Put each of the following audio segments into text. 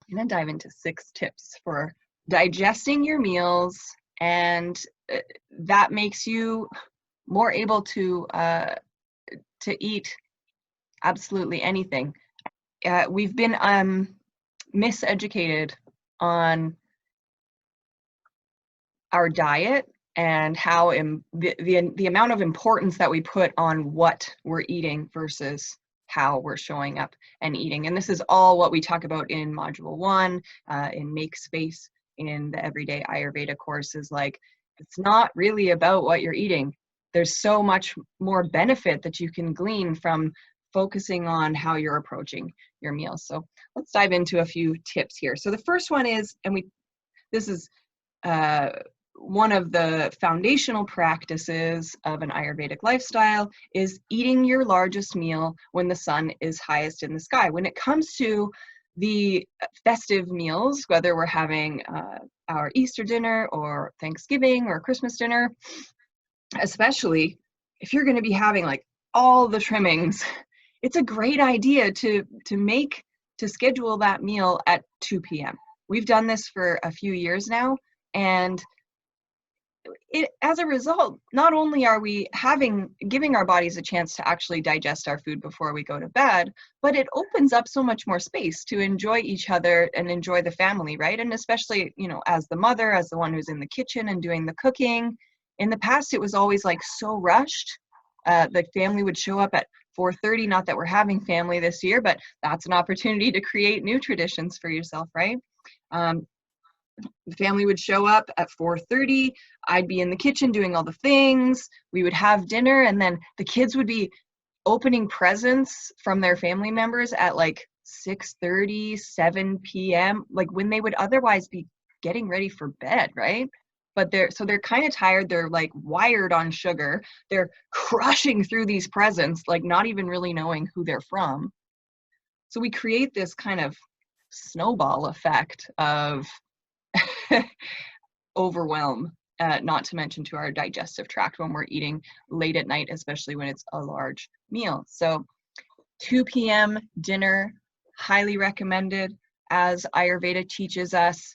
I'm going to dive into 6 tips for digesting your meals, and that makes you more able to eat absolutely anything. We've been miseducated on our diet and how the amount of importance that we put on what we're eating versus how we're showing up and eating. And this is all what we talk about in Module 1, in Make Space, in the Everyday Ayurveda courses. Like, it's not really about what you're eating. There's so much more benefit that you can glean from focusing on how you're approaching your meals. So let's dive into a few tips here. So the first one is, this is one of the foundational practices of an Ayurvedic lifestyle, is eating your largest meal when the sun is highest in the sky. When it comes to the festive meals, whether we're having our Easter dinner or Thanksgiving or Christmas dinner, especially if you're going to be having like all the trimmings, it's a great idea to schedule that meal at 2 p.m. We've done this for a few years now, and as a result, not only are we giving our bodies a chance to actually digest our food before we go to bed, but it opens up so much more space to enjoy each other and enjoy the family, right? And especially, as the mother, as the one who's in the kitchen and doing the cooking. In the past, it was always like so rushed. The family would show up at 4:30, not that we're having family this year, but that's an opportunity to create new traditions for yourself, right? The family would show up at 4:30. I'd be in the kitchen doing all the things. We would have dinner, and then the kids would be opening presents from their family members at like 6:30, 7 p.m., like when they would otherwise be getting ready for bed, right? But they're kind of tired. They're like wired on sugar. They're crushing through these presents, like not even really knowing who they're from. So we create this kind of snowball effect of overwhelm, not to mention to our digestive tract when we're eating late at night, especially when it's a large meal. So 2 p.m. dinner, highly recommended. As Ayurveda teaches us,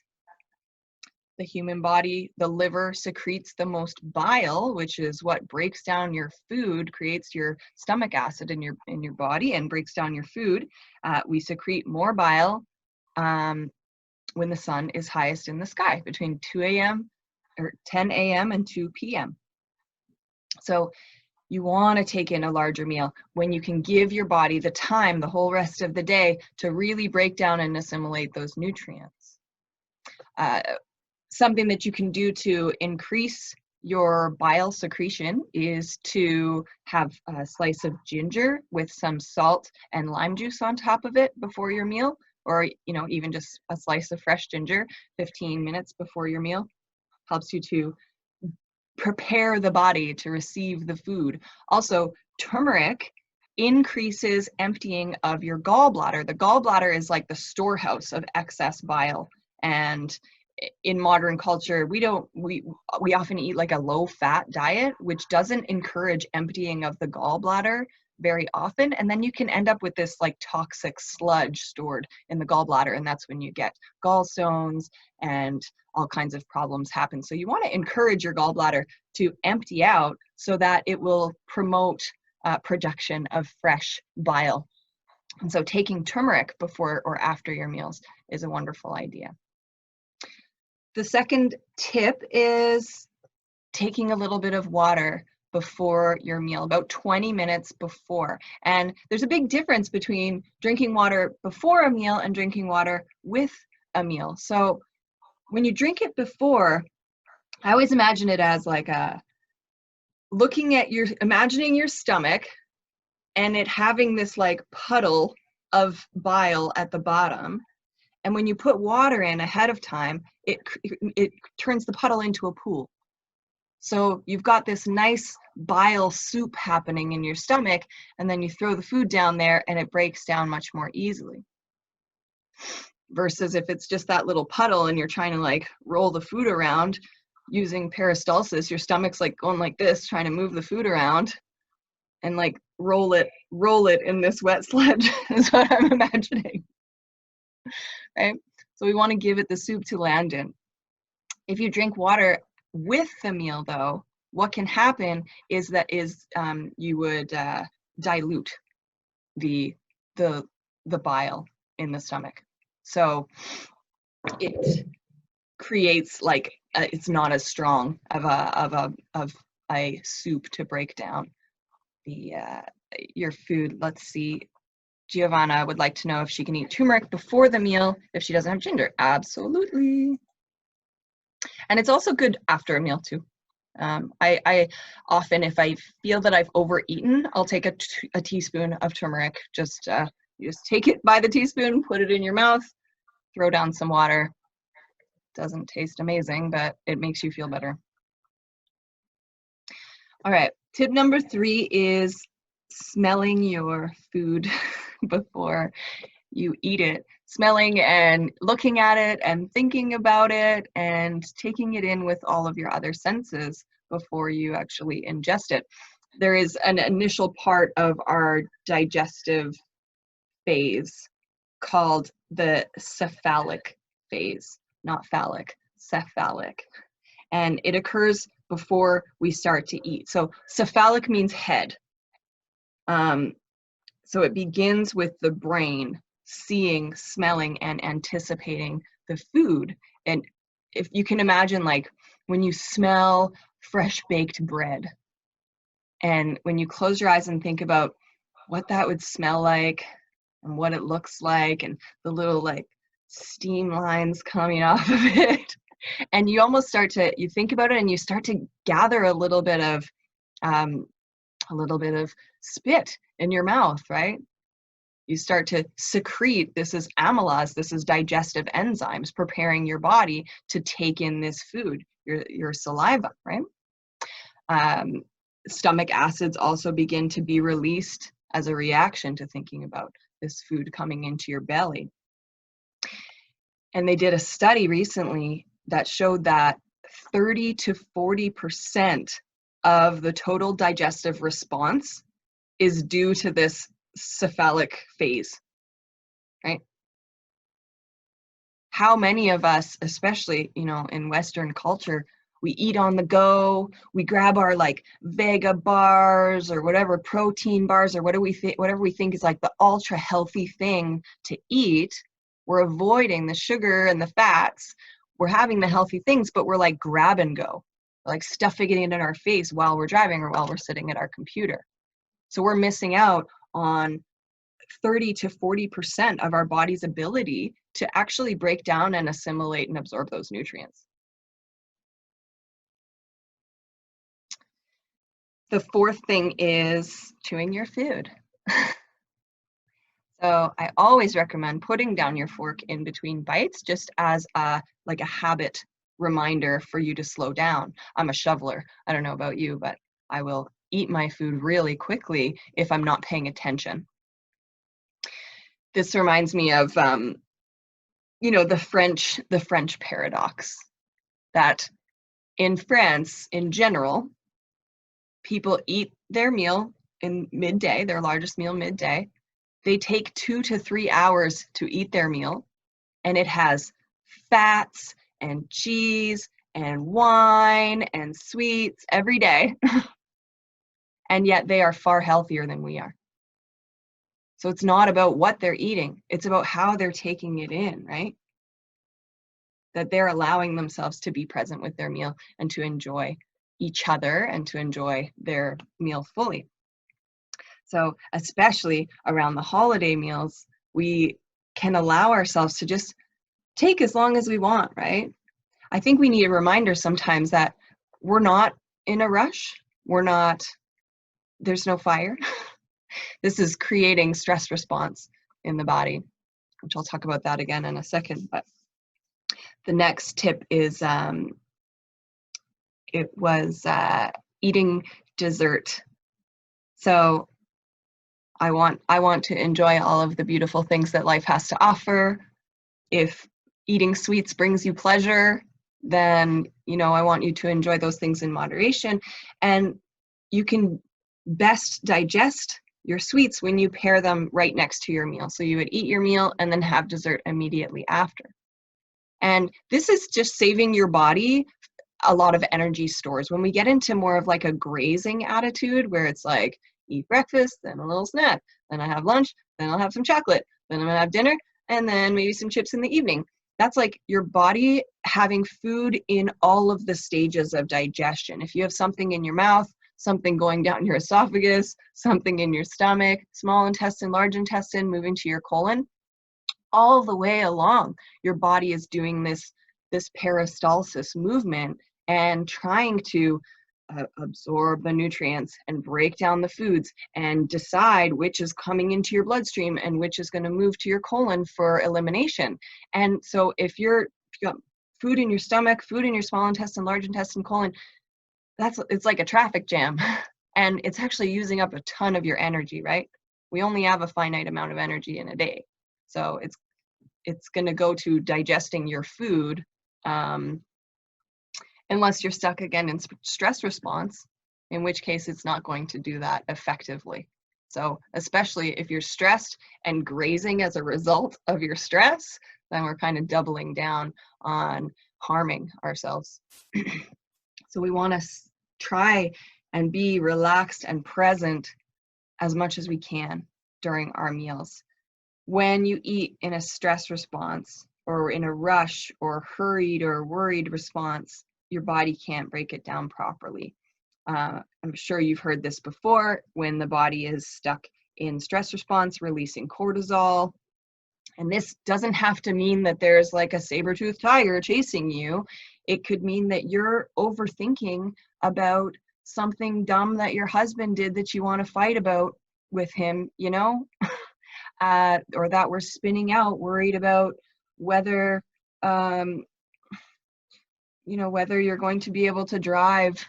the human body, the liver secretes the most bile, which is what breaks down your food, creates your stomach acid in your body and breaks down your food. We secrete more bile when the sun is highest in the sky, between 2 a.m. or 10 a.m. and 2 p.m. So you want to take in a larger meal when you can give your body the time the whole rest of the day to really break down and assimilate those nutrients. Something that you can do to increase your bile secretion is to have a slice of ginger with some salt and lime juice on top of it before your meal, or even just a slice of fresh ginger 15 minutes before your meal. Helps you to prepare the body to receive the food. Also, turmeric increases emptying of your gallbladder. The gallbladder is like the storehouse of excess bile, and in modern culture, we often eat like a low-fat diet, which doesn't encourage emptying of the gallbladder very often, and then you can end up with this like toxic sludge stored in the gallbladder, and that's when you get gallstones and all kinds of problems happen. So you want to encourage your gallbladder to empty out so that it will promote production of fresh bile. And so taking turmeric before or after your meals is a wonderful idea. The second tip is taking a little bit of water before your meal, about 20 minutes before. And there's a big difference between drinking water before a meal and drinking water with a meal. So when you drink it before, I always imagine it as like imagining your stomach and it having this like puddle of bile at the bottom. And when you put water in ahead of time, it turns the puddle into a pool. So you've got this nice bile soup happening in your stomach, and then you throw the food down there and it breaks down much more easily. Versus if it's just that little puddle and you're trying to like roll the food around using peristalsis, your stomach's like going like this, trying to move the food around and like roll it in this wet sludge is what I'm imagining. Right? So we want to give it the soup to land in. If you drink water with the meal, though, what can happen is that you would dilute the bile in the stomach. So it creates like it's not as strong of a soup to break down your food. Let's see. Giovanna would like to know if she can eat turmeric before the meal if she doesn't have ginger. Absolutely. And it's also good after a meal too. I often, if I feel that I've overeaten, I'll take a teaspoon of turmeric. You just take it by the teaspoon, put it in your mouth, throw down some water. Doesn't taste amazing, but it makes you feel better. All right, tip number 3 is smelling your food before you eat it. Smelling and looking at it and thinking about it and taking it in with all of your other senses before you actually ingest it. There is an initial part of our digestive phase called the cephalic phase, not phallic, cephalic. And it occurs before we start to eat. So cephalic means head. So it begins with the brain seeing, smelling, and anticipating the food. And if you can imagine, like when you smell fresh baked bread, and when you close your eyes and think about what that would smell like and what it looks like and the little like steam lines coming off of it, and you almost you think about it and you start to gather a little bit of spit in your mouth, right? You start to secrete, this is amylase, this is digestive enzymes preparing your body to take in this food, your saliva, right? Stomach acids also begin to be released as a reaction to thinking about this food coming into your belly. And they did a study recently that showed that 30 to 40% of the total digestive response is due to this cephalic phase, right? How many of us, especially, in Western culture, we eat on the go, we grab our like Vega bars or whatever, protein bars or whatever we think is like the ultra healthy thing to eat. We're avoiding the sugar and the fats. We're having the healthy things, but we're like grab and go, like stuffing it in our face while we're driving or while we're sitting at our computer. So we're missing out on 30 to 40% of our body's ability to actually break down and assimilate and absorb those nutrients. The 4th thing is chewing your food. So I always recommend putting down your fork in between bites just as a habit reminder for you to slow down. I'm a shoveler. I don't know about you, but I will eat my food really quickly if I'm not paying attention. This reminds me of, the French paradox, that in France, in general, people eat their meal in midday, their largest meal midday. They take 2 to 3 hours to eat their meal, and it has fats and cheese and wine and sweets every day, and yet they are far healthier than we are. So it's not about what they're eating, it's about how they're taking it in, right? That they're allowing themselves to be present with their meal and to enjoy each other and to enjoy their meal fully. So especially around the holiday meals, we can allow ourselves to just take as long as we want, right? I think we need a reminder sometimes that we're not in a rush. There's no fire. This is creating stress response in the body, which I'll talk about that again in a second. But the next tip is eating dessert. So I want to enjoy all of the beautiful things that life has to offer. If eating sweets brings you pleasure, then I want you to enjoy those things in moderation. And you can best digest your sweets when you pair them right next to your meal. So you would eat your meal and then have dessert immediately after. And this is just saving your body a lot of energy stores. When we get into more of like a grazing attitude where it's like, eat breakfast, then a little snack, then I have lunch, then I'll have some chocolate, then I'm gonna have dinner, and then maybe some chips in the evening. That's like your body having food in all of the stages of digestion. If you have something in your mouth, something going down your esophagus, something in your stomach, small intestine, large intestine, moving to your colon, all the way along, your body is doing this peristalsis movement and trying to absorb the nutrients and break down the foods and decide which is coming into your bloodstream and which is going to move to your colon for elimination. And so if you got food in your stomach, food in your small intestine, large intestine, colon, it's like a traffic jam. And it's actually using up a ton of your energy, right? We only have a finite amount of energy in a day. So it's going to go to digesting your food, unless you're stuck again in stress response, in which case it's not going to do that effectively. So especially if you're stressed and grazing as a result of your stress, then we're kind of doubling down on harming ourselves. So we want to try and be relaxed and present as much as we can during our meals. When you eat in a stress response or in a rush or hurried or worried response, your body can't break it down properly. I'm sure you've heard this before. When the body is stuck in stress response, releasing cortisol. And this doesn't have to mean that there's like a saber-toothed tiger chasing you. It could mean that you're overthinking about something dumb that your husband did that you want to fight about with him, you know? Or that we're spinning out, worried about whether, whether you're going to be able to drive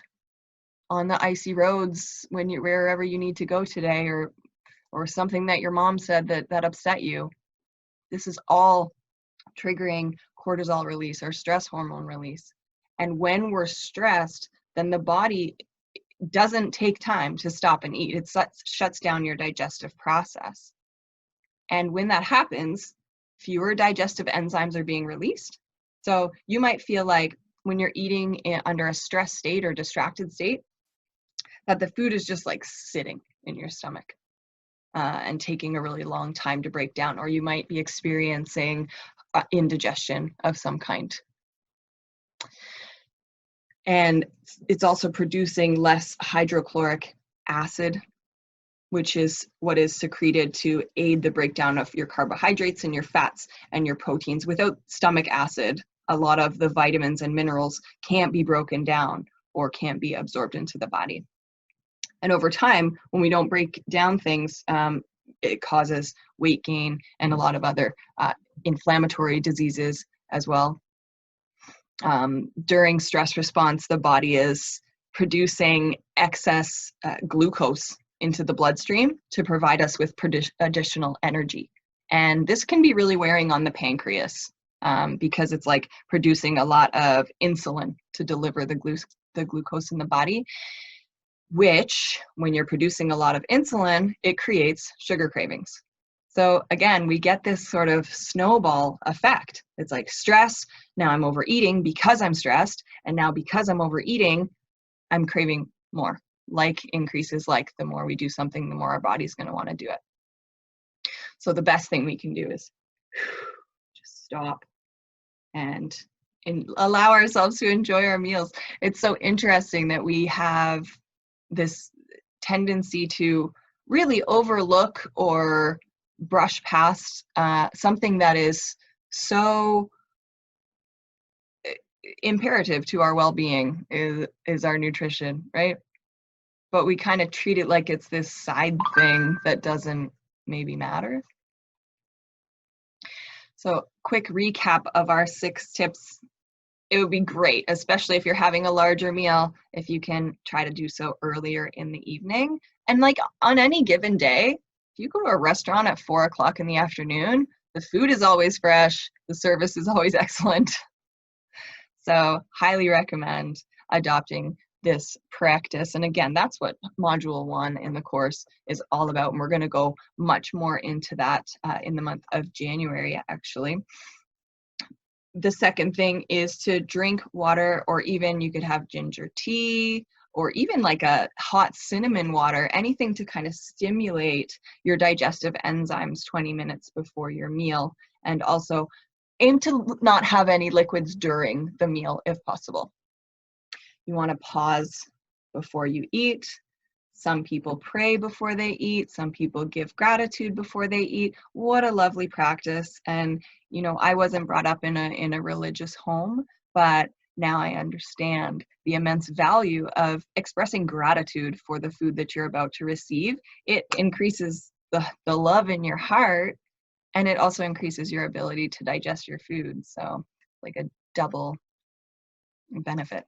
on the icy roads when you're wherever you need to go today, or something that your mom said that upset you. This is all triggering cortisol release or stress hormone release. And when we're stressed, then the body doesn't take time to stop and eat. It shuts down your digestive process. And when that happens, fewer digestive enzymes are being released. So you might feel like when you're eating under a stress state or distracted state, that the food is just like sitting in your stomach and taking a really long time to break down, or you might be experiencing indigestion of some kind. And it's also producing less hydrochloric acid, which is what is secreted to aid the breakdown of your carbohydrates and your fats and your proteins. Without stomach acid, a lot of the vitamins and minerals can't be broken down or can't be absorbed into the body. And over time, when we don't break down things, it causes weight gain and a lot of other inflammatory diseases as well. During stress response, the body is producing excess glucose into the bloodstream to provide us with additional energy. And this can be really wearing on the pancreas because it's like producing a lot of insulin to deliver the glucose in the body, which when you're producing a lot of insulin, it creates sugar cravings. So again, we get this sort of snowball effect. It's like stress, now I'm overeating because I'm stressed, and now because I'm overeating, I'm craving more. Like increases, like the more we do something, the more our body's going to want to do it. So the best thing we can do is just stop and allow ourselves to enjoy our meals. It's so interesting that we have this tendency to really overlook or brush past something that is so imperative to our well-being is our nutrition, right? But we kind of treat it like it's this side thing that doesn't maybe matter. So quick recap of our 6 tips. It would be great, especially if you're having a larger meal, if you can try to do so earlier in the evening. And like on any given day, if you go to a restaurant at 4 o'clock in the afternoon, the food is always fresh, the service is always excellent. So highly recommend adopting this practice. And again, that's what module 1 in the course is all about. And we're going to go much more into that in the month of January, actually. the second thing is to drink water, or even you could have ginger tea, or even like a hot cinnamon water, anything to kind of stimulate your digestive enzymes 20 minutes before your meal. And also aim to not have any liquids during the meal if possible. You want to pause before you eat. Some people pray before they eat. Some people give gratitude before they eat. What a lovely practice. And, you know, I wasn't brought up in a religious home, but now I understand the immense value of expressing gratitude for the food that you're about to receive. It increases the love in your heart, and it also increases your ability to digest your food. So like a double benefit.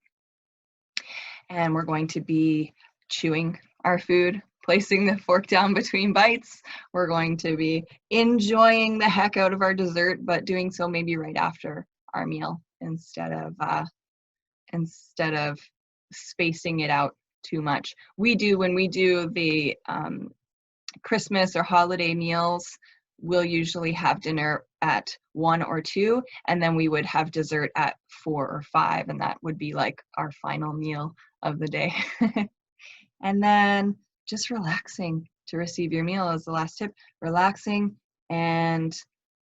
And we're going to be chewing our food, placing the fork down between bites. We're going to be enjoying the heck out of our dessert, but doing so maybe right after our meal instead of spacing it out too much. When we do the Christmas or holiday meals, we'll usually have dinner at 1 or 2, and then we would have dessert at 4 or 5, and that would be like our final meal of the day. And then just relaxing to receive your meal is the last tip. Relaxing and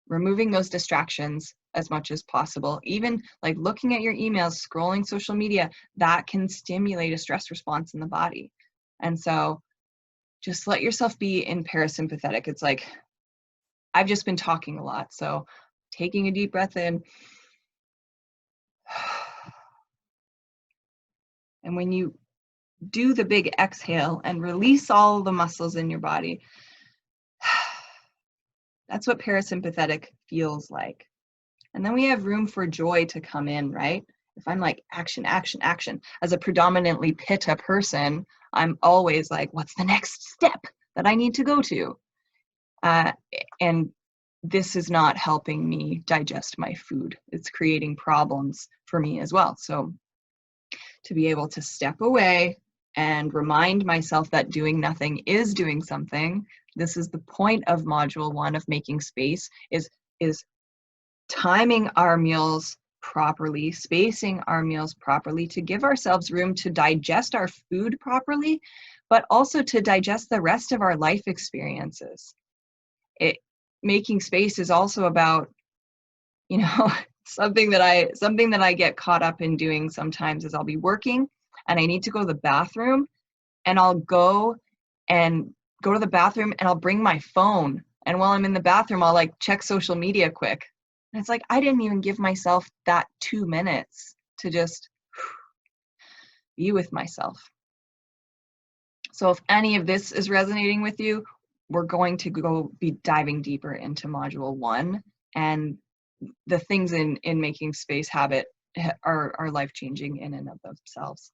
removing those distractions as much as possible. Even like looking at your emails, scrolling social media, that can stimulate a stress response in the body. And so just let yourself be in parasympathetic. It's like, I've just been talking a lot, so taking a deep breath in. And when you do the big exhale and release all the muscles in your body, that's what parasympathetic feels like. And then we have room for joy to come in, right? If I'm like action, action, action, as a predominantly pitta person, I'm always like, what's the next step that I need to go to? And this is not helping me digest my food. It's creating problems for me as well. So to be able to step away and remind myself that doing nothing is doing something. This is the point of module 1 of making space, is timing our meals properly, spacing our meals properly, to give ourselves room to digest our food properly, but also to digest the rest of our life experiences. Making space is also about, you know, something that I get caught up in doing sometimes is I'll be working and I need to go to the bathroom, and I'll go to the bathroom and I'll bring my phone, and while I'm in the bathroom I'll like check social media quick. And it's like, I didn't even give myself that 2 minutes to just be with myself. So if any of this is resonating with you, we're going to be diving deeper into module 1, and the things in making space habit are life-changing in and of themselves.